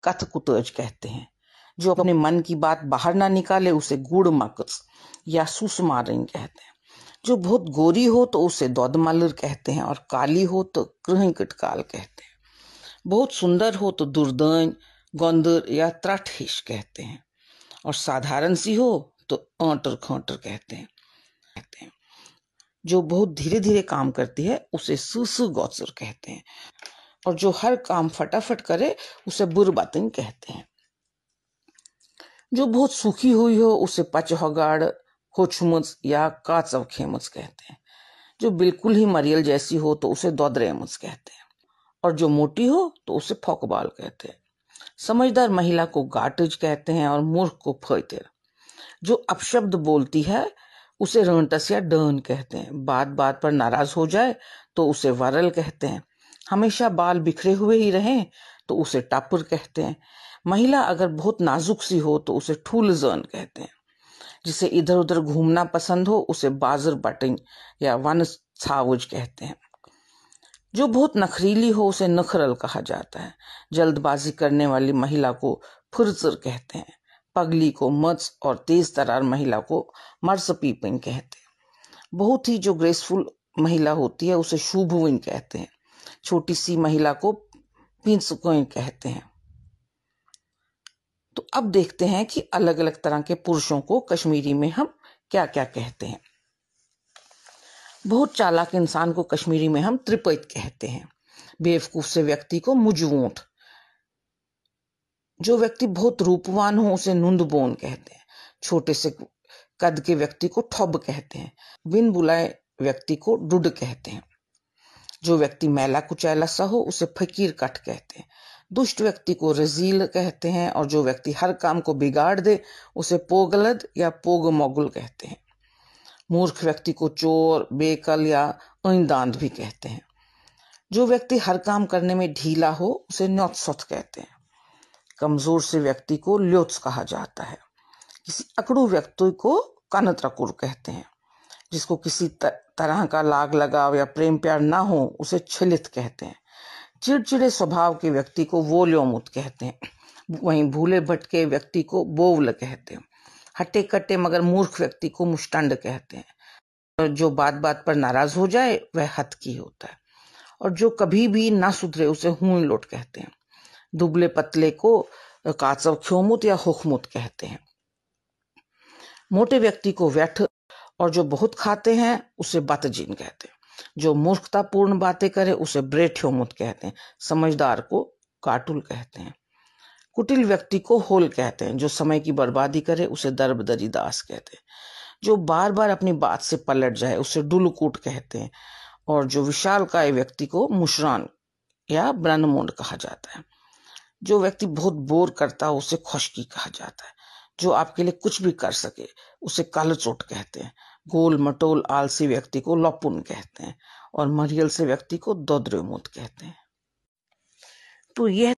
कथकुतज कहते हैं। जो अपने मन की बात बाहर ना निकाले उसे गुड़ मकस या सुसमारिन कहते हैं। जो बहुत गोरी हो तो उसे दौदमलर कहते हैं और काली हो तो कृहिकटकाल कहते हैं। बहुत सुंदर हो तो दुर्दैन, गौंदर या त्रठहिश कहते हैं और साधारण सी हो तो आंटर खांटर कहते हैं। जो बहुत धीरे धीरे काम करती है उसे सुसु गौसर कहते हैं और जो हर काम फटाफट करे उसे बुरबातिन कहते हैं। जो बहुत सूखी हुई हो उसे पचहगाड़, होछमुच या काचवखेमुच कहते हैं। जो बिल्कुल ही मरियल जैसी हो तो उसे दौदरेमुच कहते हैं और जो मोटी हो तो उसे फोकबाल कहते हैं। समझदार महिला को गाटज कहते हैं और मूर्ख को फैतिर। जो अपशब्द बोलती है उसे रंटस या डर्न कहते हैं। बात बात पर नाराज हो जाए तो उसे वरल कहते हैं। हमेशा बाल बिखरे हुए ही रहें तो उसे टापुर कहते हैं। महिला अगर बहुत नाजुक सी हो तो उसे ठूलजन कहते हैं। जिसे इधर उधर घूमना पसंद हो उसे बाजर बटिंग या वन छावज कहते हैं। जो बहुत नखरीली हो उसे नखरल कहा जाता है। जल्दबाजी करने वाली महिला को फुरसर कहते हैं। पगली को मच और तेज तरार महिला को मर्सपीपिंग कहते हैं। बहुत ही जो ग्रेसफुल महिला होती है उसे शुभविन कहते हैं। छोटी सी महिला को पिंसकोइन कहते हैं। तो अब देखते हैं कि अलग अलग तरह के पुरुषों को कश्मीरी में हम क्या क्या कहते हैं। बहुत चालाक इंसान को कश्मीरी में हम त्रिपैत कहते हैं। बेवकूफ से व्यक्ति को मुजवूंठ। जो व्यक्ति बहुत रूपवान हो उसे नुंदबोन कहते हैं। छोटे से कद के व्यक्ति को ठोब कहते हैं। बिन बुलाए व्यक्ति को डुड कहते हैं। जो व्यक्ति मैला कुचैला सा हो उसे फकीर कट कहते हैं। दुष्ट व्यक्ति को रजील कहते हैं और जो व्यक्ति हर काम को बिगाड़ दे उसे पोगलद या पोग मोगुल कहते हैं। मूर्ख व्यक्ति को चोर, बेकल या ऐंदांध भी कहते हैं। जो व्यक्ति हर काम करने में ढीला हो उसे न्योत्सोथ कहते हैं। कमजोर से व्यक्ति को ल्योत्स कहा जाता है। किसी अकड़ू व्यक्ति को कानत्रकुर कहते हैं। जिसको किसी तरह का लाग लगाव या प्रेम प्यार ना हो उसे छिलित कहते हैं। चिड़चिड़े स्वभाव के व्यक्ति को वोल्योमुत कहते हैं। वहीं भूले भटके व्यक्ति को बोवल कहते हैं। हट्टे कट्टे मगर मूर्ख व्यक्ति को मुष्टंड कहते हैं। जो बात बात पर नाराज हो जाए वह हतकी होता है और जो कभी भी ना सुधरे उसे हुन लोट कहते हैं। दुबले पतले को काचव ख्योमुत या हुखमुत कहते हैं। मोटे व्यक्ति को व्यठ और जो बहुत खाते हैं उसे बतजीन कहते हैं। जो मूर्खतापूर्ण बातें करे उसे ब्रेठ्योमुत कहते हैं। समझदार को काटुल कहते हैं। कुटिल व्यक्ति को होल कहते हैं। जो समय की बर्बादी करे उसे दरबदरी दास कहते हैं। जो बार बार अपनी बात से पलट जाए उसे डुलकूट कहते हैं और जो विशालकाय व्यक्ति को मुशरान या ब्रह्ममुंड कहा जाता है। जो व्यक्ति बहुत बोर करता है उसे खुशकी कहा जाता है। जो आपके लिए कुछ भी कर सके उसे कालचोट कहते हैं। गोल मटोल आलसी व्यक्ति को लपुन कहते हैं और मरियल से व्यक्ति को दोद्रेमुत कहते हैं। तो यह